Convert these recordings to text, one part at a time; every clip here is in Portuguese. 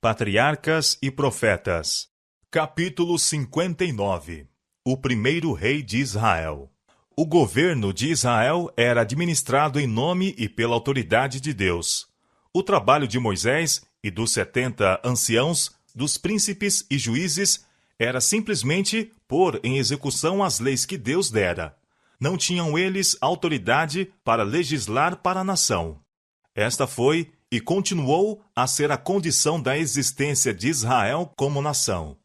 Patriarcas e Profetas. Capítulo 59. O primeiro rei de Israel. O governo de Israel era administrado em nome e pela autoridade de Deus. O trabalho de Moisés e dos 70 anciãos, dos príncipes e juízes, era simplesmente pôr em execução as leis que Deus dera. Não tinham eles autoridade para legislar para a nação. Esta foi e continuou a ser a condição da existência de Israel como nação.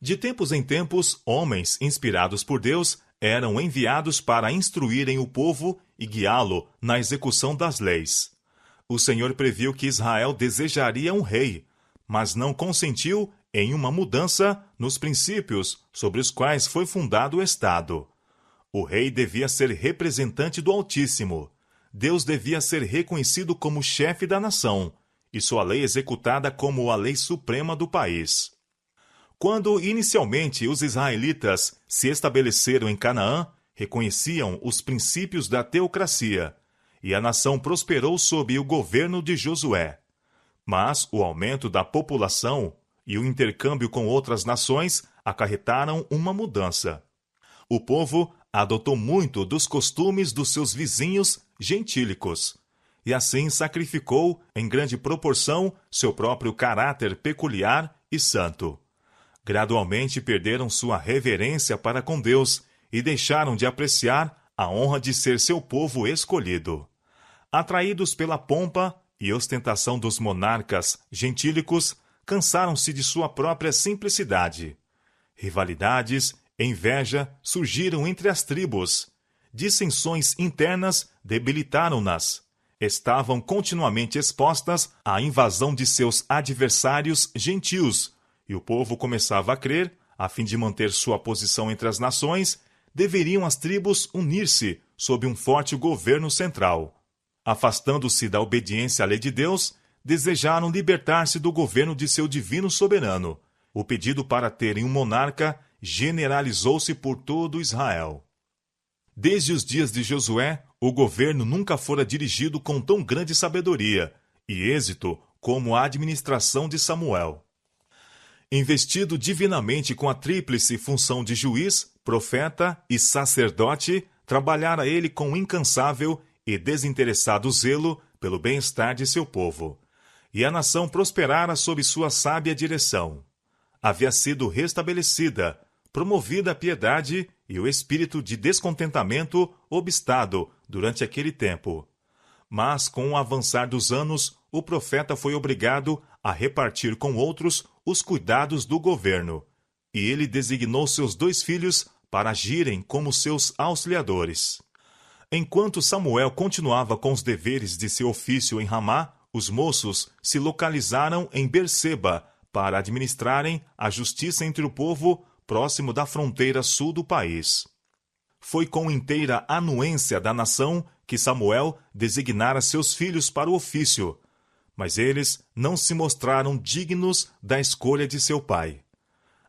De tempos em tempos, homens inspirados por Deus eram enviados para instruírem o povo e guiá-lo na execução das leis. O Senhor previu que Israel desejaria um rei, mas não consentiu em uma mudança nos princípios sobre os quais foi fundado o Estado. O rei devia ser representante do Altíssimo. Deus devia ser reconhecido como chefe da nação, e sua lei executada como a lei suprema do país. Quando inicialmente os israelitas se estabeleceram em Canaã, reconheciam os princípios da teocracia, e a nação prosperou sob o governo de Josué. Mas o aumento da população e o intercâmbio com outras nações acarretaram uma mudança. O povo adotou muito dos costumes dos seus vizinhos gentílicos, e assim sacrificou, em grande proporção, seu próprio caráter peculiar e santo. Gradualmente perderam sua reverência para com Deus e deixaram de apreciar a honra de ser seu povo escolhido. Atraídos pela pompa e ostentação dos monarcas gentílicos, cansaram-se de sua própria simplicidade. Rivalidades, inveja surgiram entre as tribos. Dissensões internas debilitaram-nas. Estavam continuamente expostas à invasão de seus adversários gentios, e o povo começava a crer, a fim de manter sua posição entre as nações, deveriam as tribos unir-se sob um forte governo central. Afastando-se da obediência à lei de Deus, desejaram libertar-se do governo de seu divino soberano. O pedido para terem um monarca generalizou-se por todo Israel. Desde os dias de Josué, o governo nunca fora dirigido com tão grande sabedoria e êxito como a administração de Samuel. Investido divinamente com a tríplice função de juiz, profeta e sacerdote, trabalhara ele com incansável e desinteressado zelo pelo bem-estar de seu povo. E a nação prosperara sob sua sábia direção. Havia sido restabelecida, promovida a piedade e o espírito de descontentamento obstado durante aquele tempo. Mas, com o avançar dos anos, o profeta foi obrigado a repartir com outros os cuidados do governo, e ele designou seus 2 filhos para agirem como seus auxiliadores. Enquanto Samuel continuava com os deveres de seu ofício em Ramá, os moços se localizaram em Berseba para administrarem a justiça entre o povo próximo da fronteira sul do país. Foi com inteira anuência da nação que Samuel designara seus filhos para o ofício, mas eles não se mostraram dignos da escolha de seu pai.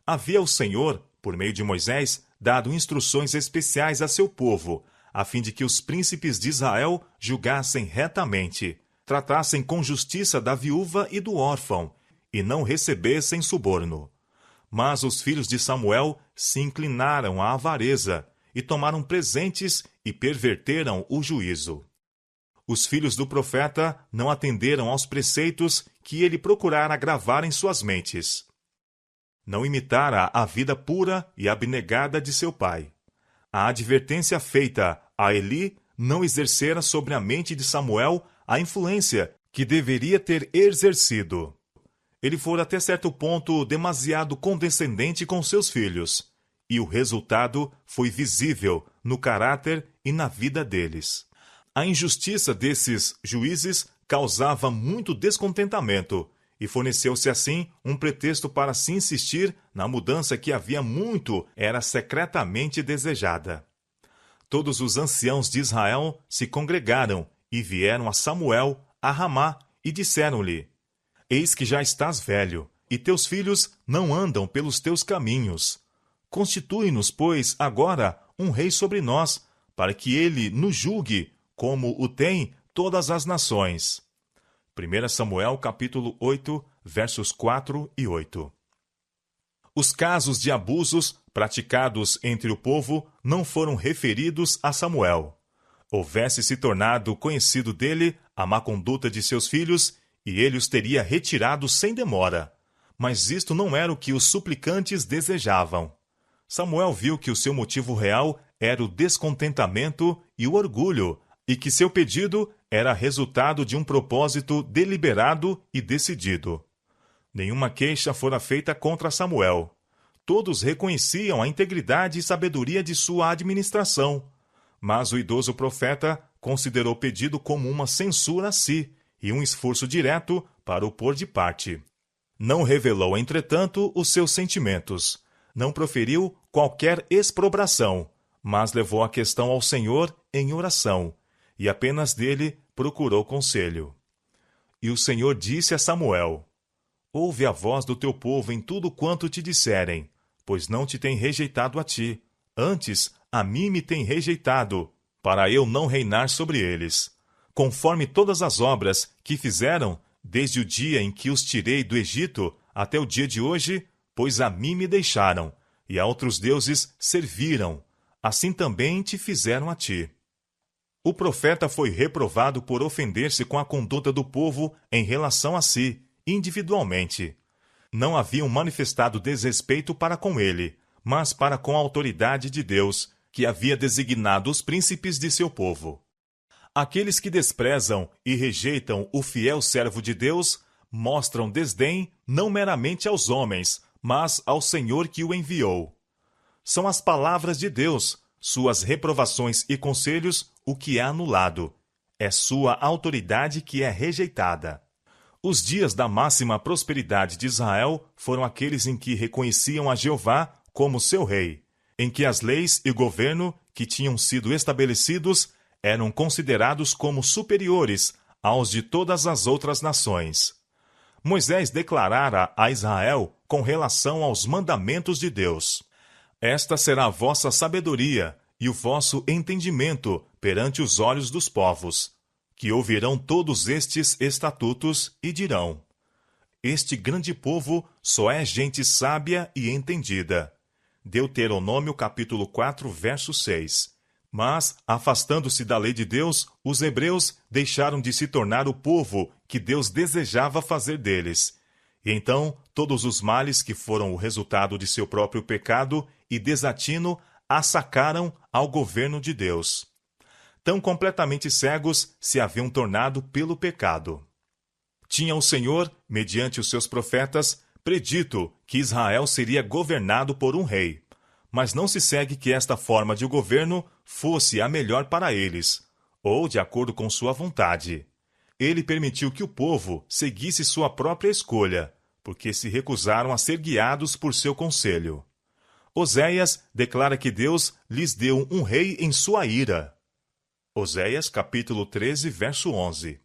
Havia o Senhor, por meio de Moisés, dado instruções especiais a seu povo, a fim de que os príncipes de Israel julgassem retamente, tratassem com justiça da viúva e do órfão, e não recebessem suborno. Mas os filhos de Samuel se inclinaram à avareza, e tomaram presentes e perverteram o juízo. Os filhos do profeta não atenderam aos preceitos que ele procurara gravar em suas mentes. Não imitara a vida pura e abnegada de seu pai. A advertência feita a Eli não exercera sobre a mente de Samuel a influência que deveria ter exercido. Ele fora até certo ponto demasiado condescendente com seus filhos, e o resultado foi visível no caráter e na vida deles. A injustiça desses juízes causava muito descontentamento, e forneceu-se assim um pretexto para se insistir na mudança que havia muito era secretamente desejada. Todos os anciãos de Israel se congregaram e vieram a Samuel, a Ramá, e disseram-lhe: Eis que já estás velho, e teus filhos não andam pelos teus caminhos. Constitui-nos, pois, agora um rei sobre nós, para que ele nos julgue, como o tem todas as nações. 1 Samuel, capítulo 8, versos 4 e 8. Os casos de abusos praticados entre o povo não foram referidos a Samuel. Houvesse se tornado conhecido dele a má conduta de seus filhos, e ele os teria retirado sem demora. Mas isto não era o que os suplicantes desejavam. Samuel viu que o seu motivo real era o descontentamento e o orgulho, e que seu pedido era resultado de um propósito deliberado e decidido. Nenhuma queixa fora feita contra Samuel. Todos reconheciam a integridade e sabedoria de sua administração. Mas o idoso profeta considerou o pedido como uma censura a si e um esforço direto para o pôr de parte. Não revelou, entretanto, os seus sentimentos. Não proferiu qualquer exprobração, mas levou a questão ao Senhor em oração, e apenas dele procurou conselho. E o Senhor disse a Samuel: Ouve a voz do teu povo em tudo quanto te disserem, pois não te tem rejeitado a ti, antes a mim me tem rejeitado, para eu não reinar sobre eles, conforme todas as obras que fizeram desde o dia em que os tirei do Egito até o dia de hoje, pois a mim me deixaram, e a outros deuses serviram, assim também te fizeram a ti. O profeta foi reprovado por ofender-se com a conduta do povo em relação a si, individualmente. Não haviam manifestado desrespeito para com ele, mas para com a autoridade de Deus, que havia designado os príncipes de seu povo. Aqueles que desprezam e rejeitam o fiel servo de Deus mostram desdém não meramente aos homens, mas ao Senhor que o enviou. São as palavras de Deus, suas reprovações e conselhos, o que é anulado. É sua autoridade que é rejeitada. Os dias da máxima prosperidade de Israel foram aqueles em que reconheciam a Jeová como seu rei, em que as leis e governo que tinham sido estabelecidos eram considerados como superiores aos de todas as outras nações. Moisés declarara a Israel com relação aos mandamentos de Deus: Esta será a vossa sabedoria e o vosso entendimento perante os olhos dos povos, que ouvirão todos estes estatutos e dirão: Este grande povo só é gente sábia e entendida. Deuteronômio capítulo 4, verso 6. Mas, afastando-se da lei de Deus, os hebreus deixaram de se tornar o povo que Deus desejava fazer deles. E então, todos os males que foram o resultado de seu próprio pecado e desatino assacaram ao governo de Deus. Tão completamente cegos se haviam tornado pelo pecado. Tinha o Senhor, mediante os seus profetas, predito que Israel seria governado por um rei. Mas não se segue que esta forma de governo fosse a melhor para eles, ou de acordo com sua vontade. Ele permitiu que o povo seguisse sua própria escolha, porque se recusaram a ser guiados por seu conselho. Oséias declara que Deus lhes deu um rei em sua ira. Oséias capítulo 13, verso 11.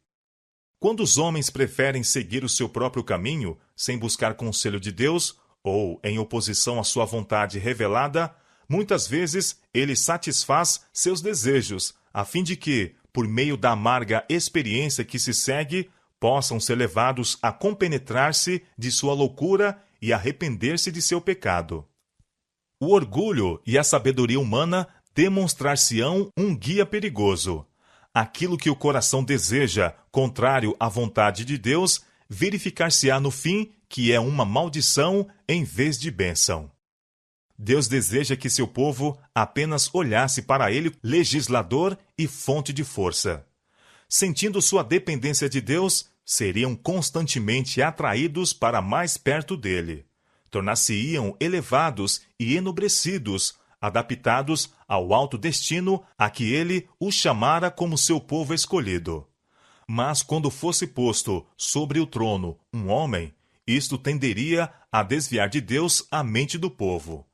Quando os homens preferem seguir o seu próprio caminho, sem buscar conselho de Deus, ou em oposição à sua vontade revelada, muitas vezes ele satisfaz seus desejos, a fim de que, por meio da amarga experiência que se segue, possam ser levados a compenetrar-se de sua loucura e arrepender-se de seu pecado. O orgulho e a sabedoria humana demonstrar-se-ão um guia perigoso. Aquilo que o coração deseja, contrário à vontade de Deus, verificar-se-á no fim que é uma maldição em vez de bênção. Deus deseja que seu povo apenas olhasse para ele, legislador e fonte de força. Sentindo sua dependência de Deus, seriam constantemente atraídos para mais perto dele. Tornar-se-iam elevados e enobrecidos, adaptados ao alto destino a que ele os chamara como seu povo escolhido. Mas quando fosse posto sobre o trono um homem, isto tenderia a desviar de Deus a mente do povo.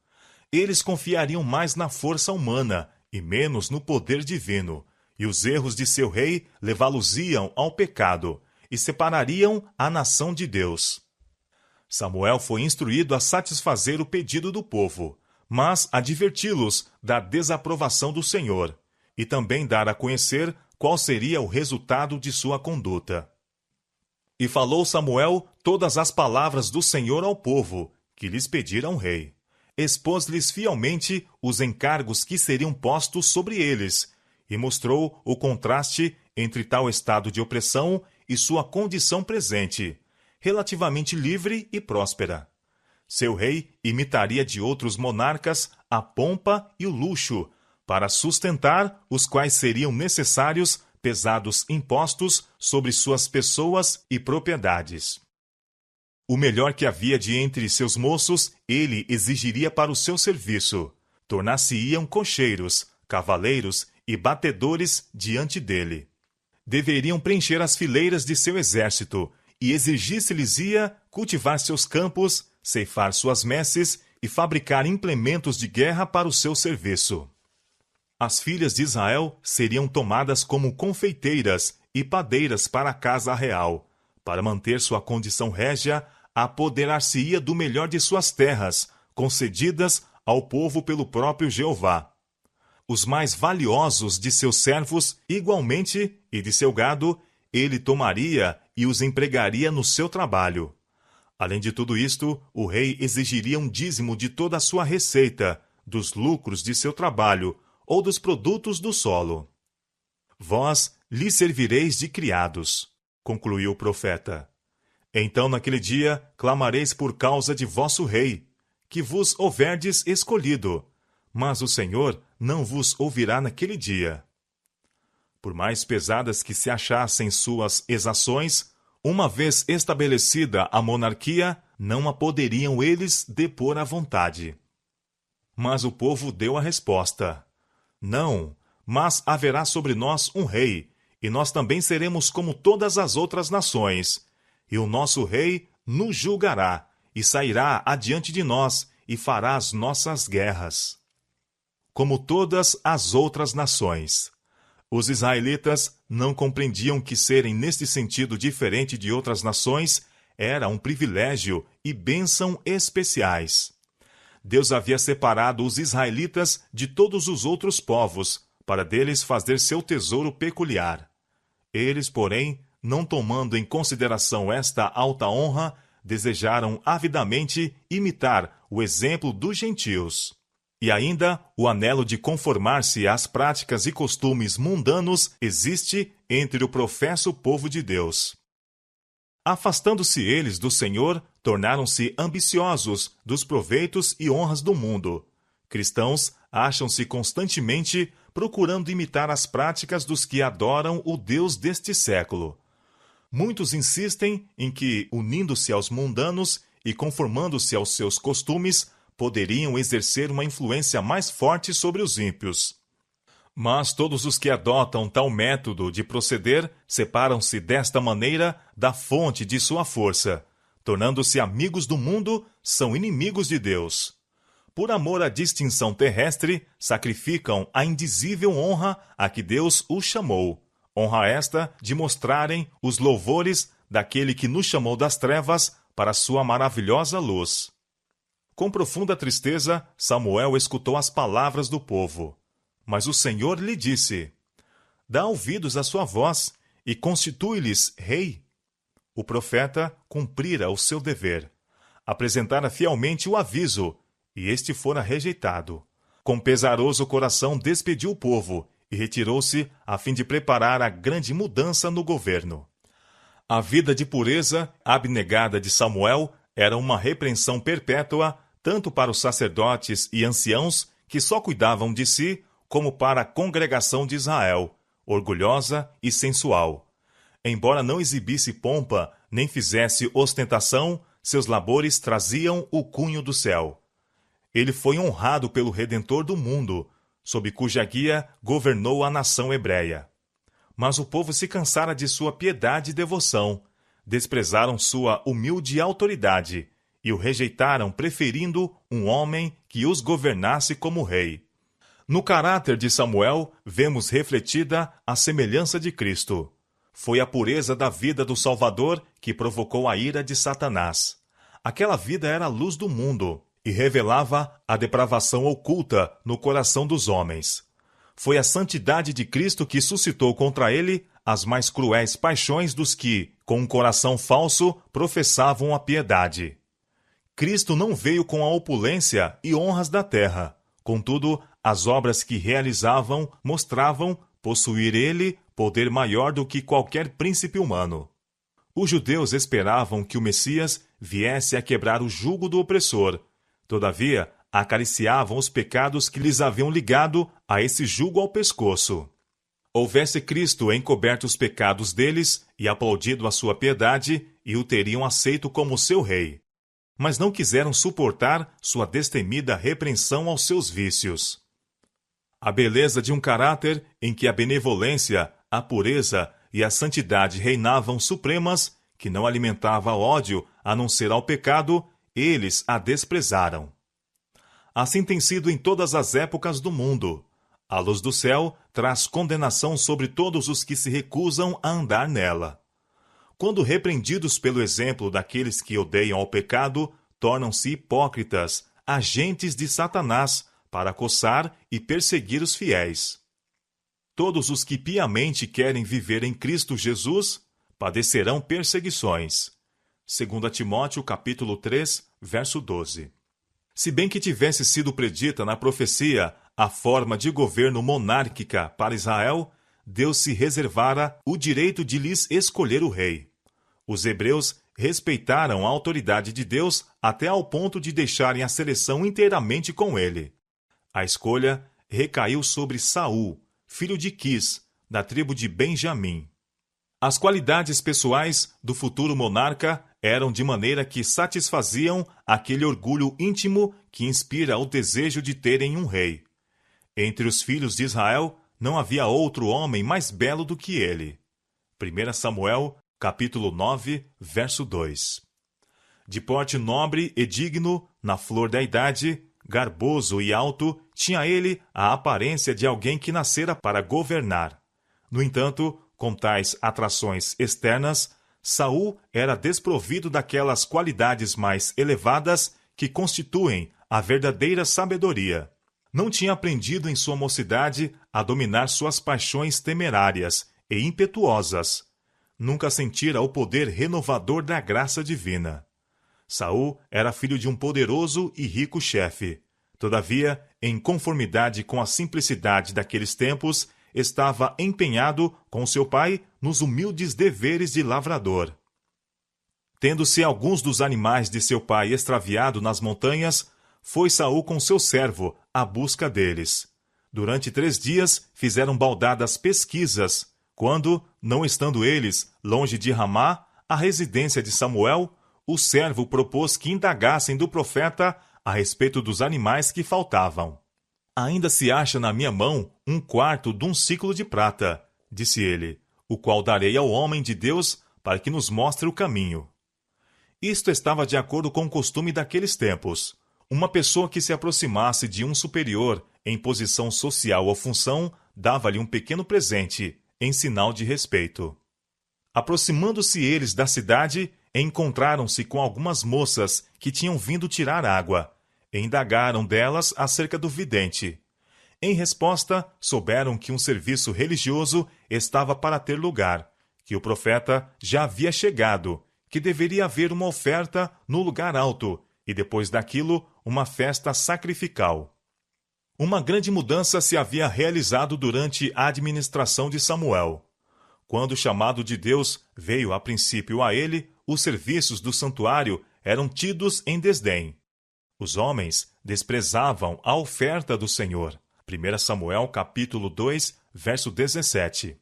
Eles confiariam mais na força humana e menos no poder divino, e os erros de seu rei levá-los-iam ao pecado e separariam a nação de Deus. Samuel foi instruído a satisfazer o pedido do povo, mas adverti-los da desaprovação do Senhor, e também dar a conhecer qual seria o resultado de sua conduta. E falou Samuel todas as palavras do Senhor ao povo, que lhes pedira um rei. Expôs-lhes fielmente os encargos que seriam postos sobre eles, e mostrou o contraste entre tal estado de opressão e sua condição presente, relativamente livre e próspera. Seu rei imitaria de outros monarcas a pompa e o luxo, para sustentar os quais seriam necessários pesados impostos sobre suas pessoas e propriedades. O melhor que havia de entre seus moços, ele exigiria para o seu serviço. Tornar-se-iam cocheiros, cavaleiros e batedores diante dele. Deveriam preencher as fileiras de seu exército, e exigir-se-lhes-ia cultivar seus campos, ceifar suas messes e fabricar implementos de guerra para o seu serviço. As filhas de Israel seriam tomadas como confeiteiras e padeiras para a casa real. Para manter sua condição régia, apoderar-se-ia do melhor de suas terras, concedidas ao povo pelo próprio Jeová. Os mais valiosos de seus servos, igualmente, e de seu gado, ele tomaria e os empregaria no seu trabalho. Além de tudo isto, o rei exigiria um dízimo de toda a sua receita, dos lucros de seu trabalho, ou dos produtos do solo. Vós lhe servireis de criados, concluiu o profeta. Então naquele dia clamareis por causa de vosso rei, que vos houverdes escolhido, mas o Senhor não vos ouvirá naquele dia. Por mais pesadas que se achassem suas exações, uma vez estabelecida a monarquia, não a poderiam eles depor à vontade. Mas o povo deu a resposta: não, mas haverá sobre nós um rei, e nós também seremos como todas as outras nações. E o nosso rei nos julgará, e sairá adiante de nós, e fará as nossas guerras. Como todas as outras nações. Os israelitas não compreendiam que serem neste sentido diferente de outras nações era um privilégio e bênção especiais. Deus havia separado os israelitas de todos os outros povos, para deles fazer seu tesouro peculiar. Eles, porém, não tomando em consideração esta alta honra, desejaram avidamente imitar o exemplo dos gentios. E ainda, o anelo de conformar-se às práticas e costumes mundanos existe entre o professo povo de Deus. Afastando-se eles do Senhor, tornaram-se ambiciosos dos proveitos e honras do mundo. Cristãos acham-se constantemente procurando imitar as práticas dos que adoram o Deus deste século. Muitos insistem em que, unindo-se aos mundanos e conformando-se aos seus costumes, poderiam exercer uma influência mais forte sobre os ímpios. Mas todos os que adotam tal método de proceder separam-se desta maneira da fonte de sua força. Tornando-se amigos do mundo, são inimigos de Deus. Por amor à distinção terrestre, sacrificam a indizível honra a que Deus os chamou. Honra esta de mostrarem os louvores daquele que nos chamou das trevas para sua maravilhosa luz. Com profunda tristeza, Samuel escutou as palavras do povo. Mas o Senhor lhe disse: dá ouvidos à sua voz e constitui-lhes rei. O profeta cumprira o seu dever. Apresentara fielmente o aviso, e este fora rejeitado. Com pesaroso coração despediu o povo e retirou-se a fim de preparar a grande mudança no governo. A vida de pureza abnegada de Samuel era uma repreensão perpétua tanto para os sacerdotes e anciãos que só cuidavam de si, como para a congregação de Israel, orgulhosa e sensual. Embora não exibisse pompa, nem fizesse ostentação, seus labores traziam o cunho do céu. Ele foi honrado pelo Redentor do mundo, sob cuja guia governou a nação hebreia. Mas o povo se cansara de sua piedade e devoção, desprezaram sua humilde autoridade e o rejeitaram, preferindo um homem que os governasse como rei. No caráter de Samuel, vemos refletida a semelhança de Cristo. Foi a pureza da vida do Salvador que provocou a ira de Satanás. Aquela vida era a luz do mundo e revelava a depravação oculta no coração dos homens. Foi a santidade de Cristo que suscitou contra ele as mais cruéis paixões dos que, com um coração falso, professavam a piedade. Cristo não veio com a opulência e honras da terra. Contudo, as obras que realizavam mostravam possuir ele poder maior do que qualquer príncipe humano. Os judeus esperavam que o Messias viesse a quebrar o jugo do opressor. Todavia, acariciavam os pecados que lhes haviam ligado a esse jugo ao pescoço. Houvesse Cristo encoberto os pecados deles e aplaudido a sua piedade, e o teriam aceito como seu rei. Mas não quiseram suportar sua destemida repreensão aos seus vícios. A beleza de um caráter em que a benevolência, a pureza e a santidade reinavam supremas, que não alimentava ódio a não ser ao pecado, eles a desprezaram. Assim tem sido em todas as épocas do mundo. A luz do céu traz condenação sobre todos os que se recusam a andar nela. Quando repreendidos pelo exemplo daqueles que odeiam ao pecado, tornam-se hipócritas, agentes de Satanás, para coçar e perseguir os fiéis. Todos os que piamente querem viver em Cristo Jesus padecerão perseguições. 2 Timóteo capítulo 3, verso 12. Se bem que tivesse sido predita na profecia a forma de governo monárquica para Israel, Deus se reservara o direito de lhes escolher o rei. Os hebreus respeitaram a autoridade de Deus até ao ponto de deixarem a seleção inteiramente com ele. A escolha recaiu sobre Saul, filho de Quis, da tribo de Benjamim. As qualidades pessoais do futuro monarca eram de maneira que satisfaziam aquele orgulho íntimo que inspira o desejo de terem um rei. Entre os filhos de Israel não havia outro homem mais belo do que ele. 1 Samuel, capítulo 9, verso 2. De porte nobre e digno, na flor da idade, garboso e alto, tinha ele a aparência de alguém que nascera para governar. No entanto, com tais atrações externas, Saul era desprovido daquelas qualidades mais elevadas que constituem a verdadeira sabedoria. Não tinha aprendido em sua mocidade a dominar suas paixões temerárias e impetuosas. Nunca sentira o poder renovador da graça divina. Saul era filho de um poderoso e rico chefe. Todavia, em conformidade com a simplicidade daqueles tempos, estava empenhado com seu pai nos humildes deveres de lavrador. Tendo-se alguns dos animais de seu pai extraviado nas montanhas, foi Saul com seu servo à busca deles. Durante 3 dias fizeram baldadas pesquisas, quando, não estando eles longe de Ramá, a residência de Samuel, o servo propôs que indagassem do profeta a respeito dos animais que faltavam. Ainda se acha na minha mão 1/4 de um siclo de prata, disse ele, o qual darei ao homem de Deus para que nos mostre o caminho. Isto estava de acordo com o costume daqueles tempos. Uma pessoa que se aproximasse de um superior em posição social ou função dava-lhe um pequeno presente, em sinal de respeito. Aproximando-se eles da cidade, encontraram-se com algumas moças que tinham vindo tirar água, e indagaram delas acerca do vidente. Em resposta, souberam que um serviço religioso estava para ter lugar, que o profeta já havia chegado, que deveria haver uma oferta no lugar alto, e depois daquilo, uma festa sacrificial. Uma grande mudança se havia realizado durante a administração de Samuel. Quando o chamado de Deus veio a princípio a ele, os serviços do santuário eram tidos em desdém. Os homens desprezavam a oferta do Senhor. 1 Samuel capítulo 2, verso 17.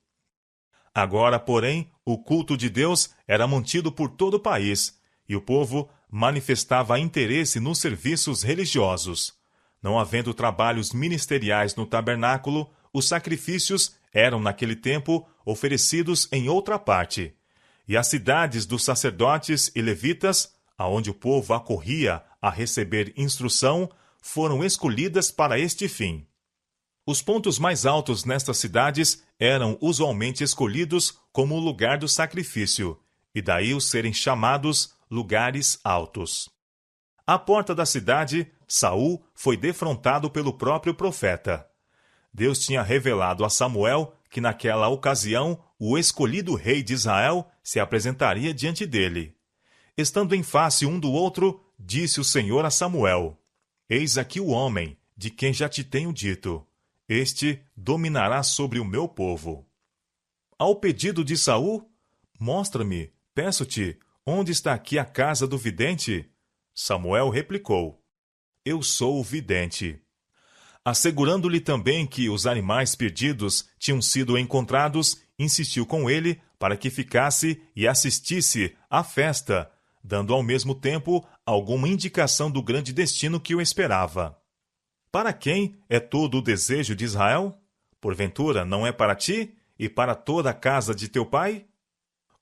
Agora, porém, o culto de Deus era mantido por todo o país, e o povo manifestava interesse nos serviços religiosos. Não havendo trabalhos ministeriais no tabernáculo, os sacrifícios eram, naquele tempo, oferecidos em outra parte. E as cidades dos sacerdotes e levitas, aonde o povo acorria a receber instrução, foram escolhidas para este fim. Os pontos mais altos nestas cidades eram usualmente escolhidos como o lugar do sacrifício, e daí os serem chamados lugares altos. À porta da cidade, Saul foi defrontado pelo próprio profeta. Deus tinha revelado a Samuel que naquela ocasião o escolhido rei de Israel se apresentaria diante dele. Estando em face um do outro, disse o Senhor a Samuel: Eis aqui o homem, de quem já te tenho dito. Este dominará sobre o meu povo. Ao pedido de Saul, mostra-me, peço-te, onde está aqui a casa do vidente? Samuel replicou: Eu sou o vidente. Assegurando-lhe também que os animais perdidos tinham sido encontrados, insistiu com ele para que ficasse e assistisse à festa, dando ao mesmo tempo alguma indicação do grande destino que o esperava. Para quem é todo o desejo de Israel? Porventura não é para ti e para toda a casa de teu pai?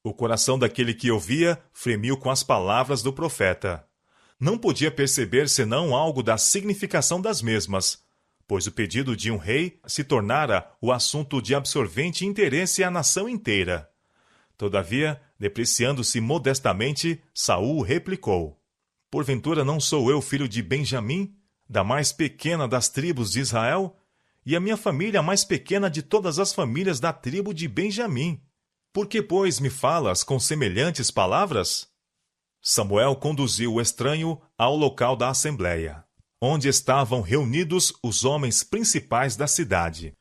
O coração daquele que ouvia fremiu com as palavras do profeta. Não podia perceber senão algo da significação das mesmas, pois o pedido de um rei se tornara o assunto de absorvente interesse à nação inteira. Todavia, depreciando-se modestamente, Saul replicou: Porventura não sou eu filho de Benjamim, da mais pequena das tribos de Israel? E a minha família a mais pequena de todas as famílias da tribo de Benjamim. Por que, pois, me falas com semelhantes palavras? Samuel conduziu o estranho ao local da assembleia, onde estavam reunidos os homens principais da cidade.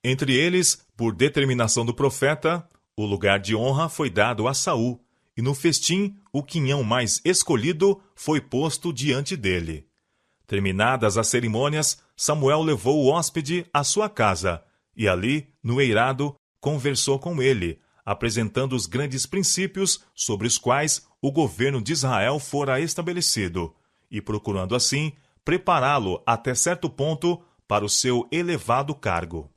Entre eles, por determinação do profeta, o lugar de honra foi dado a Saul, e no festim o quinhão mais escolhido foi posto diante dele. Terminadas as cerimônias, Samuel levou o hóspede à sua casa, e ali, no eirado, conversou com ele, apresentando os grandes princípios sobre os quais o governo de Israel fora estabelecido, e procurando assim prepará-lo até certo ponto para o seu elevado cargo.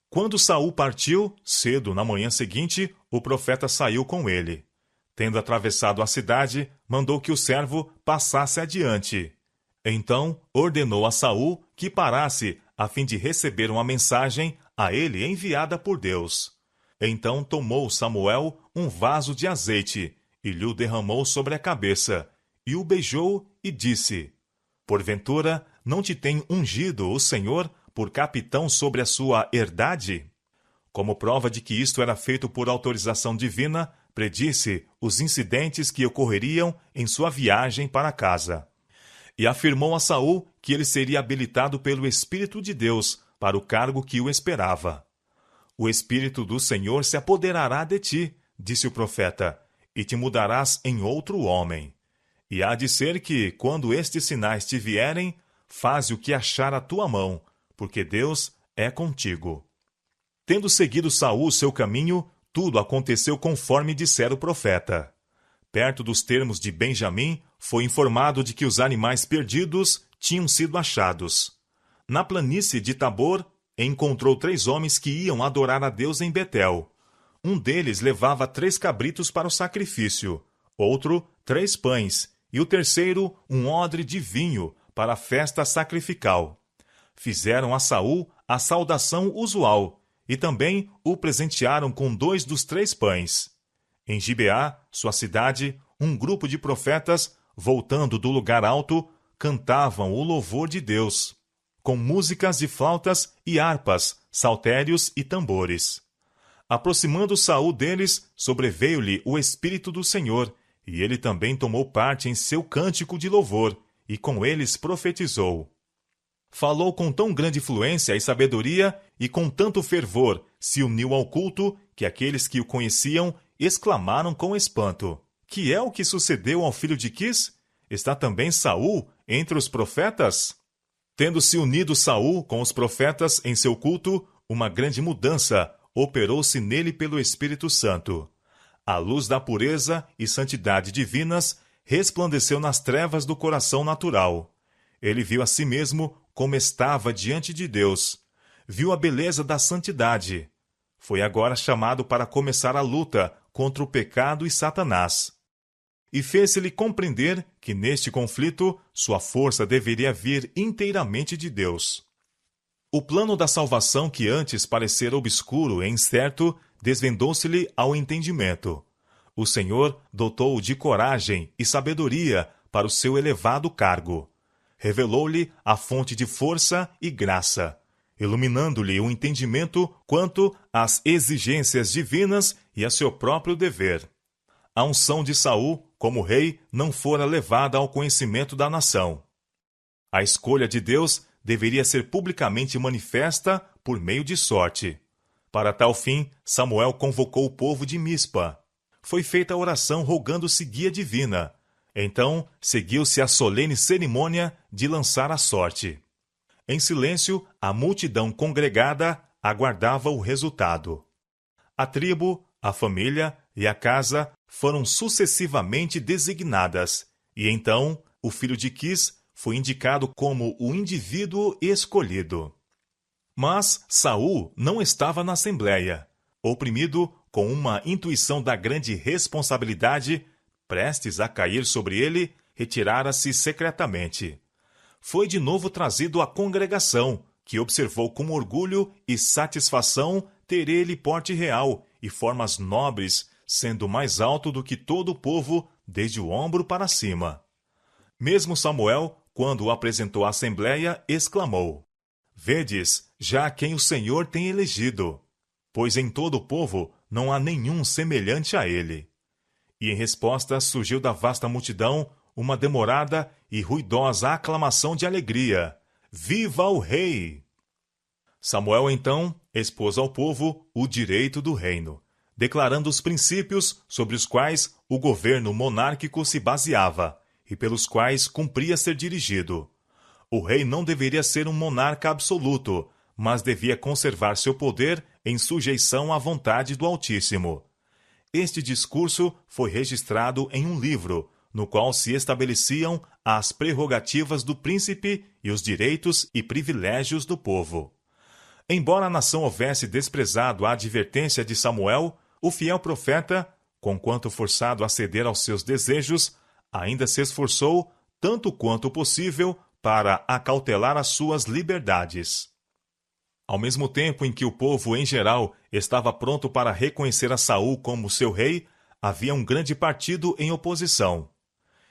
Quando Saul partiu, cedo na manhã seguinte, o profeta saiu com ele. Tendo atravessado a cidade, mandou que o servo passasse adiante. Então ordenou a Saul que parasse a fim de receber uma mensagem a ele enviada por Deus. Então tomou Samuel um vaso de azeite e lhe o derramou sobre a cabeça, e o beijou e disse: Porventura não te tem ungido o Senhor por capitão sobre a sua herdade? Como prova de que isto era feito por autorização divina, predisse os incidentes que ocorreriam em sua viagem para casa. E afirmou a Saul que ele seria habilitado pelo Espírito de Deus para o cargo que o esperava. O Espírito do Senhor se apoderará de ti, disse o profeta, e te mudarás em outro homem. E há de ser que, quando estes sinais te vierem, faze o que achar a tua mão, porque Deus é contigo. Tendo seguido Saul seu caminho, tudo aconteceu conforme dissera o profeta. Perto dos termos de Benjamim, foi informado de que os animais perdidos tinham sido achados. Na planície de Tabor, encontrou 3 homens que iam adorar a Deus em Betel. Um deles levava 3 cabritos para o sacrifício, outro 3 pães, e o terceiro um odre de vinho para a festa sacrificial. Fizeram a Saul a saudação usual, e também o presentearam com 2 dos 3 pães. Em Gibeá, sua cidade, um grupo de profetas, voltando do lugar alto, cantavam o louvor de Deus, com músicas de flautas e harpas, saltérios e tambores. Aproximando Saul deles, sobreveio-lhe o Espírito do Senhor, e ele também tomou parte em seu cântico de louvor, e com eles profetizou. Falou com tão grande fluência e sabedoria, e com tanto fervor se uniu ao culto, que aqueles que o conheciam exclamaram com espanto: Que é o que sucedeu ao filho de Quis? Está também Saul entre os profetas? Tendo se unido Saul com os profetas em seu culto, uma grande mudança operou-se nele pelo Espírito Santo. A luz da pureza e santidade divinas resplandeceu nas trevas do coração natural. Ele viu a si mesmo como estava diante de Deus. Viu a beleza da santidade. Foi agora chamado para começar a luta contra o pecado e Satanás. E fez-se-lhe compreender que neste conflito sua força deveria vir inteiramente de Deus. O plano da salvação que antes parecera obscuro e incerto, desvendou-se-lhe ao entendimento. O Senhor dotou-o de coragem e sabedoria para o seu elevado cargo. Revelou-lhe a fonte de força e graça. iluminando-lhe o entendimento quanto às exigências divinas e a seu próprio dever. A unção de Saul, como rei, não fora levada ao conhecimento da nação. A escolha de Deus deveria ser publicamente manifesta por meio de sorte. Para tal fim, Samuel convocou o povo de Mispa. Foi feita a oração rogando-se guia divina. Então, seguiu-se a solene cerimônia de lançar a sorte. Em silêncio, a multidão congregada aguardava o resultado. A tribo, a família e a casa foram sucessivamente designadas, e então o filho de Quis foi indicado como o indivíduo escolhido. Mas Saul não estava na assembleia. Oprimido com uma intuição da grande responsabilidade, prestes a cair sobre ele, retirara-se secretamente. Foi de novo trazido à congregação, que observou com orgulho e satisfação ter ele porte real e formas nobres, sendo mais alto do que todo o povo, desde o ombro para cima. Mesmo Samuel, quando o apresentou à assembleia, exclamou: Vedes, já quem o Senhor tem elegido, pois em todo o povo não há nenhum semelhante a ele. E em resposta surgiu da vasta multidão uma demorada e ruidosa aclamação de alegria: Viva o Rei! Samuel, então, expôs ao povo o direito do reino, declarando os princípios sobre os quais o governo monárquico se baseava e pelos quais cumpria ser dirigido. O rei não deveria ser um monarca absoluto, mas devia conservar seu poder em sujeição à vontade do Altíssimo. Este discurso foi registrado em um livro, no qual se estabeleciam as prerrogativas do príncipe e os direitos e privilégios do povo. Embora a nação houvesse desprezado a advertência de Samuel, o fiel profeta, conquanto forçado a ceder aos seus desejos, ainda se esforçou, tanto quanto possível, para acautelar as suas liberdades. Ao mesmo tempo em que o povo, em geral, estava pronto para reconhecer a Saul como seu rei, havia um grande partido em oposição.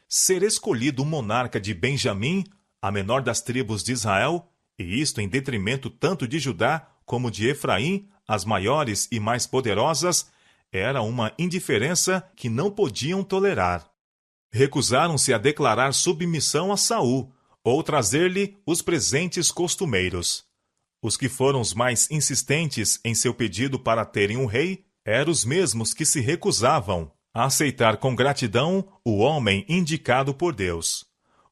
Ser escolhido monarca de Benjamim, a menor das tribos de Israel, e isto em detrimento tanto de Judá como de Efraim, as maiores e mais poderosas, era uma indiferença que não podiam tolerar. Recusaram-se a declarar submissão a Saul, ou trazer-lhe os presentes costumeiros. Os que foram os mais insistentes em seu pedido para terem um rei eram os mesmos que se recusavam a aceitar com gratidão o homem indicado por Deus.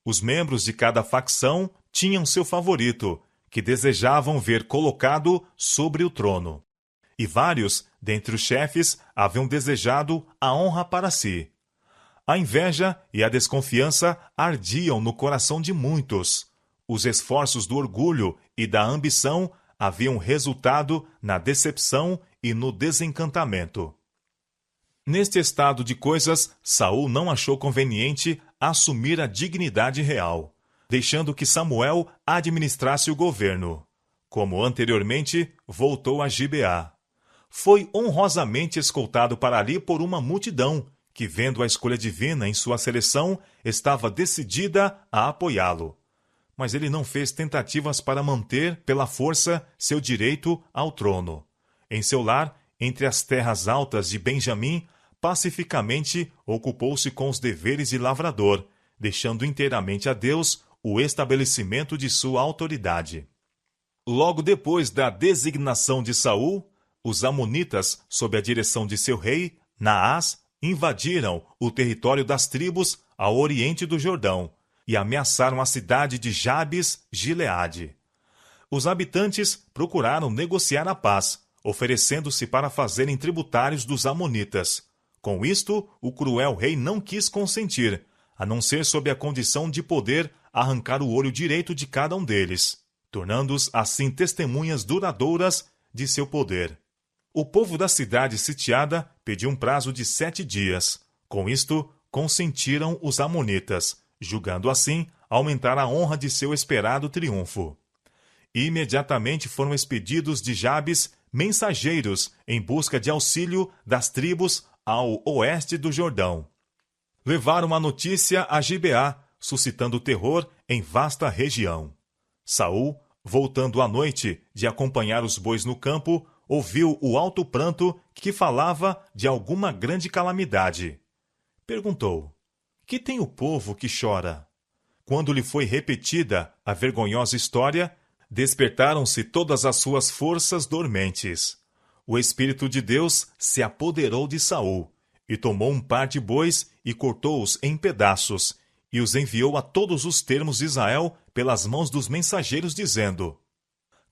Os membros de cada facção tinham seu favorito, que desejavam ver colocado sobre o trono. E vários, dentre os chefes, haviam desejado a honra para si. A inveja e a desconfiança ardiam no coração de muitos. Os esforços do orgulho e da ambição haviam resultado na decepção e no desencantamento. Neste estado de coisas, Saul não achou conveniente assumir a dignidade real, deixando que Samuel administrasse o governo. Como anteriormente, voltou a Gibeá. Foi honrosamente escoltado para ali por uma multidão, que, vendo a escolha divina em sua seleção, estava decidida a apoiá-lo. Mas ele não fez tentativas para manter, pela força, seu direito ao trono. Em seu lar, entre as terras altas de Benjamim, pacificamente ocupou-se com os deveres de lavrador, deixando inteiramente a Deus o estabelecimento de sua autoridade. Logo depois da designação de Saul, os amonitas, sob a direção de seu rei, Naás, invadiram o território das tribos ao oriente do Jordão e ameaçaram a cidade de Jabes-Gileade. Os habitantes procuraram negociar a paz, oferecendo-se para fazerem tributários dos amonitas. Com isto, o cruel rei não quis consentir, a não ser sob a condição de poder arrancar o olho direito de cada um deles, tornando-os assim testemunhas duradouras de seu poder. O povo da cidade sitiada pediu um prazo de 7 dias. Com isto, consentiram os amonitas, julgando assim aumentar a honra de seu esperado triunfo. Imediatamente foram expedidos de Jabes mensageiros em busca de auxílio das tribos ao oeste do Jordão. Levaram a notícia a Gibeá, suscitando terror em vasta região. Saul, Voltando à noite de acompanhar os bois no campo, ouviu o alto pranto que falava de alguma grande calamidade. Perguntou: que tem o povo que chora? Quando lhe foi repetida a vergonhosa história, despertaram-se todas as suas forças dormentes. O Espírito de Deus se apoderou de Saul, e tomou um par de bois e cortou-os em pedaços, e os enviou a todos os termos de Israel pelas mãos dos mensageiros, dizendo: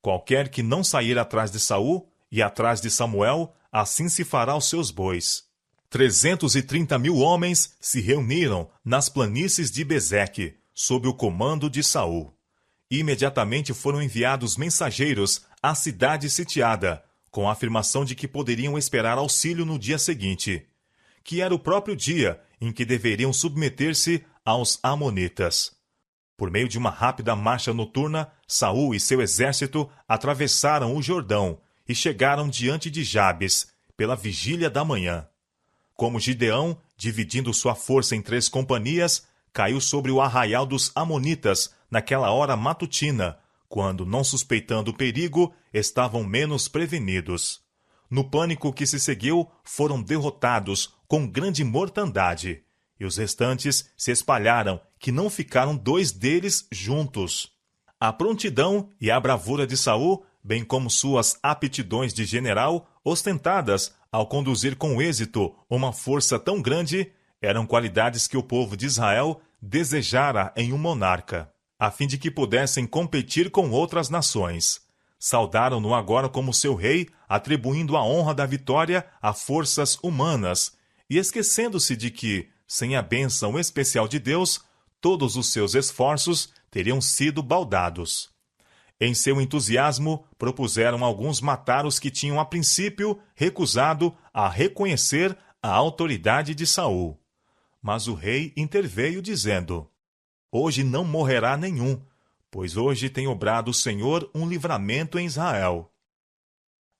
qualquer que não sair atrás de Saul e atrás de Samuel, assim se fará aos seus bois. 330.000 homens se reuniram nas planícies de Bezeque, sob o comando de Saul. Imediatamente foram enviados mensageiros à cidade sitiada, com a afirmação de que poderiam esperar auxílio no dia seguinte, que era o próprio dia em que deveriam submeter-se aos amonitas. Por meio de uma rápida marcha noturna, Saul e seu exército atravessaram o Jordão e chegaram diante de Jabes, pela vigília da manhã. Como Gideão, dividindo sua força em 3 companhias, caiu sobre o arraial dos amonitas naquela hora matutina, quando, não suspeitando o perigo, estavam menos prevenidos. No pânico que se seguiu, foram derrotados com grande mortandade, e os restantes se espalharam, que não ficaram 2 deles juntos. A prontidão e a bravura de Saul, bem como suas aptidões de general, ostentadas ao conduzir com êxito uma força tão grande, eram qualidades que o povo de Israel desejara em um monarca, a fim de que pudessem competir com outras nações. Saudaram-no agora como seu rei, atribuindo a honra da vitória a forças humanas, e esquecendo-se de que, sem a bênção especial de Deus, todos os seus esforços teriam sido baldados. Em seu entusiasmo, propuseram alguns matar os que tinham a princípio recusado a reconhecer a autoridade de Saul. Mas o rei interveio, dizendo: hoje não morrerá nenhum, pois hoje tem obrado o Senhor um livramento em Israel.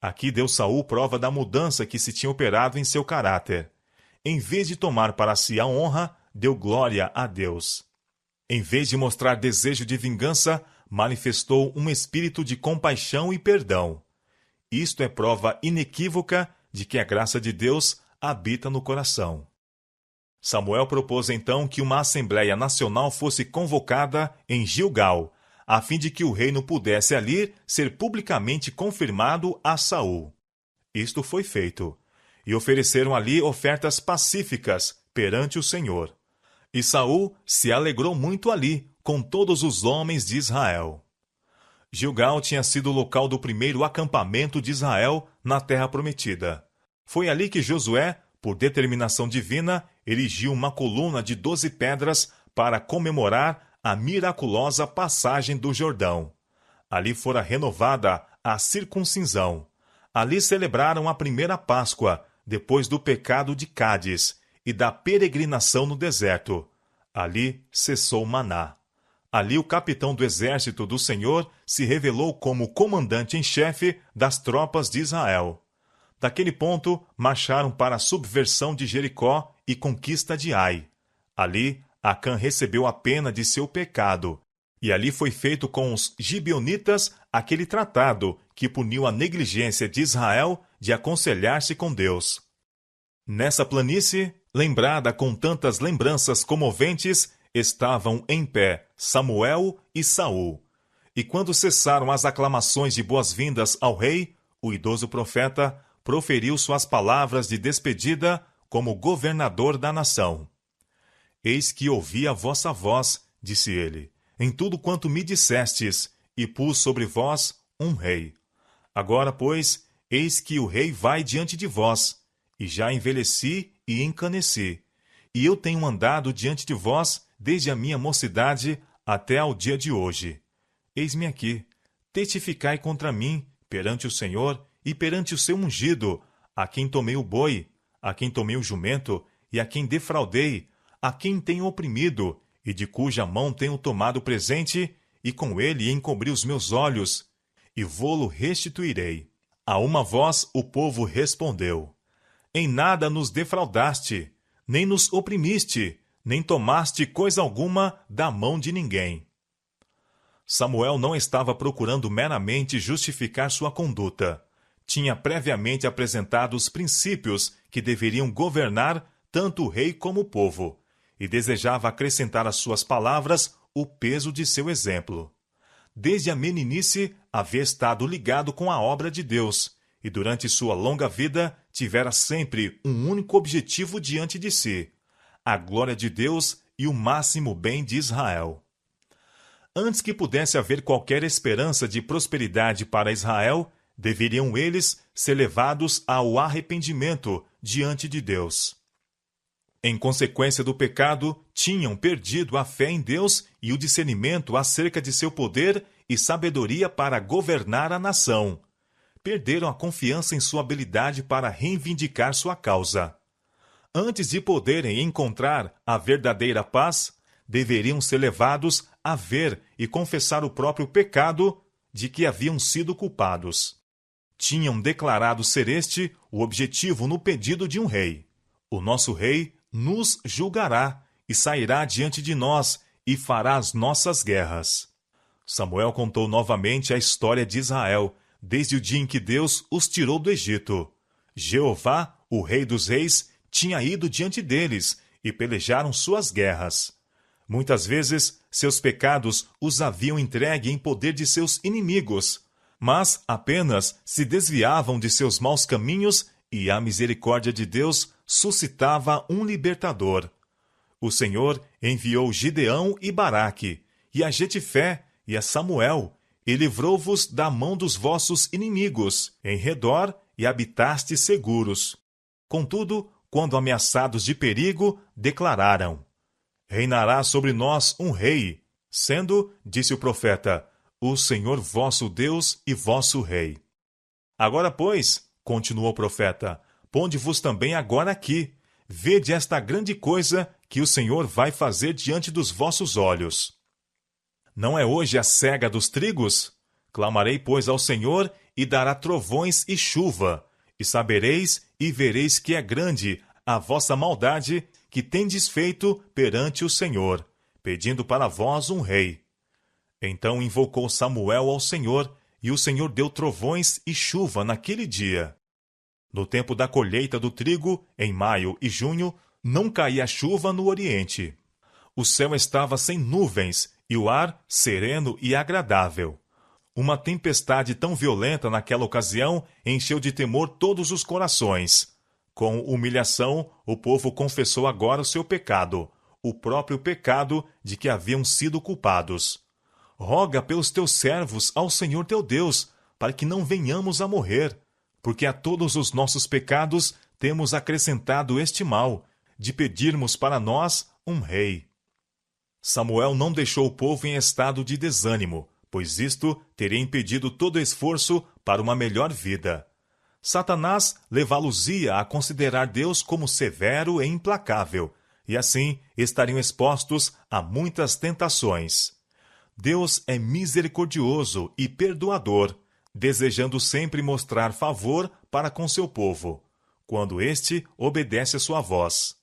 Aqui deu Saul prova da mudança que se tinha operado em seu caráter. Em vez de tomar para si a honra, deu glória a Deus. Em vez de mostrar desejo de vingança, manifestou um espírito de compaixão e perdão. Isto é prova inequívoca de que a graça de Deus habita no coração. Samuel propôs então que uma Assembleia Nacional fosse convocada em Gilgal, a fim de que o reino pudesse ali ser publicamente confirmado a Saul. Isto foi feito, e ofereceram ali ofertas pacíficas perante o Senhor. E Saul se alegrou muito ali, com todos os homens de Israel. Gilgal tinha sido o local do primeiro acampamento de Israel na Terra Prometida. Foi ali que Josué, por determinação divina, erigiu uma coluna de 12 pedras para comemorar a miraculosa passagem do Jordão. Ali fora renovada a circuncisão. Ali celebraram a primeira Páscoa, depois do pecado de Cádiz e da peregrinação no deserto. Ali cessou o maná. Ali o capitão do exército do Senhor se revelou como comandante em chefe das tropas de Israel. Daquele ponto, marcharam para a subversão de Jericó e conquista de Ai. Ali, Acã recebeu a pena de seu pecado, e ali foi feito com os gibeonitas aquele tratado que puniu a negligência de Israel de aconselhar-se com Deus. Nessa planície, lembrada com tantas lembranças comoventes, estavam em pé Samuel e Saul. E quando cessaram as aclamações de boas-vindas ao rei, o idoso profeta proferiu suas palavras de despedida como governador da nação. Eis que ouvi a vossa voz, disse ele, em tudo quanto me dissestes, e pus sobre vós um rei. Agora, pois, eis que o rei vai diante de vós, e já envelheci e encaneci, e eu tenho andado diante de vós desde a minha mocidade até ao dia de hoje. Eis-me aqui, testificai contra mim perante o Senhor e perante o seu ungido, a quem tomei o boi, a quem tomei o jumento, e a quem defraudei, a quem tenho oprimido, e de cuja mão tenho tomado presente, e com ele encobri os meus olhos, e vô-lo restituirei. A uma voz o povo respondeu: em nada nos defraudaste, nem nos oprimiste, nem tomaste coisa alguma da mão de ninguém. Samuel não estava procurando meramente justificar sua conduta. Tinha previamente apresentado os princípios que deveriam governar tanto o rei como o povo, e desejava acrescentar às suas palavras o peso de seu exemplo. Desde a meninice havia estado ligado com a obra de Deus, e durante sua longa vida tivera sempre um único objetivo diante de si: a glória de Deus e o máximo bem de Israel. Antes que pudesse haver qualquer esperança de prosperidade para Israel, deveriam eles ser levados ao arrependimento diante de Deus. Em consequência do pecado, tinham perdido a fé em Deus e o discernimento acerca de seu poder e sabedoria para governar a nação. Perderam a confiança em sua habilidade para reivindicar sua causa. Antes de poderem encontrar a verdadeira paz, deveriam ser levados a ver e confessar o próprio pecado de que haviam sido culpados. Tinham declarado ser este o objetivo no pedido de um rei. O nosso rei nos julgará e sairá diante de nós e fará as nossas guerras. Samuel contou novamente a história de Israel, desde o dia em que Deus os tirou do Egito. Jeová, o Rei dos Reis, tinha ido diante deles e pelejaram suas guerras. Muitas vezes, seus pecados os haviam entregue em poder de seus inimigos, mas apenas se desviavam de seus maus caminhos e a misericórdia de Deus suscitava um libertador. O Senhor enviou Gideão e Baraque, e a Jetifé e a Samuel, e livrou-vos da mão dos vossos inimigos, em redor, e habitastes seguros. Contudo, quando ameaçados de perigo, declararam: reinará sobre nós um rei, sendo, disse o profeta, o Senhor vosso Deus e vosso rei. Agora, pois, continuou o profeta, ponde-vos também agora aqui, vede esta grande coisa que o Senhor vai fazer diante dos vossos olhos. Não é hoje a cega dos trigos? Clamarei, pois, ao Senhor, e dará trovões e chuva, e sabereis e vereis que é grande a vossa maldade que tendes feito perante o Senhor, pedindo para vós um rei. Então invocou Samuel ao Senhor, e o Senhor deu trovões e chuva naquele dia. No tempo da colheita do trigo, em maio e junho, não caía chuva no oriente. O céu estava sem nuvens, e o ar sereno e agradável. Uma tempestade tão violenta naquela ocasião encheu de temor todos os corações. Com humilhação, o povo confessou agora o seu pecado, o próprio pecado de que haviam sido culpados. Roga pelos teus servos ao Senhor teu Deus, para que não venhamos a morrer, porque a todos os nossos pecados temos acrescentado este mal, de pedirmos para nós um rei. Samuel não deixou o povo em estado de desânimo, pois isto teria impedido todo esforço para uma melhor vida. Satanás levá-los-ia a considerar Deus como severo e implacável, e assim estariam expostos a muitas tentações. Deus é misericordioso e perdoador, desejando sempre mostrar favor para com seu povo, quando este obedece a sua voz.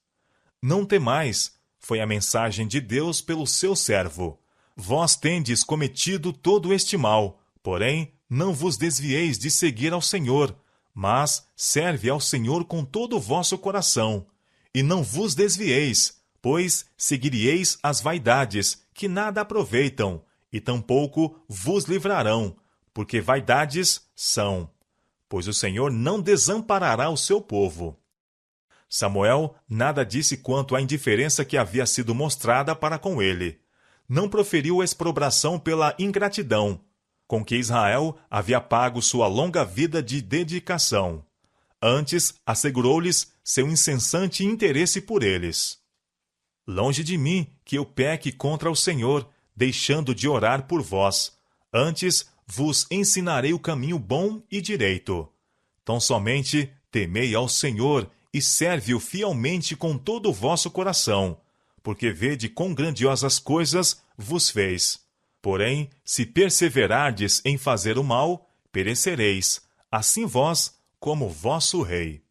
Não temais, foi a mensagem de Deus pelo seu servo. Vós tendes cometido todo este mal, porém não vos desvieis de seguir ao Senhor, mas serve ao Senhor com todo o vosso coração. E não vos desvieis, pois seguiríeis as vaidades, que nada aproveitam, e tampouco vos livrarão, porque vaidades são. Pois o Senhor não desamparará o seu povo. Samuel nada disse quanto à indiferença que havia sido mostrada para com ele. Não proferiu exprobração pela ingratidão, com que Israel havia pago sua longa vida de dedicação. Antes, assegurou-lhes seu incessante interesse por eles. Longe de mim que eu peque contra o Senhor, deixando de orar por vós. Antes, vos ensinarei o caminho bom e direito. Tão somente temei ao Senhor e serve-o fielmente com todo o vosso coração, porque vede quão grandiosas coisas vos fez. Porém, se perseverardes em fazer o mal, perecereis, assim vós como vosso rei.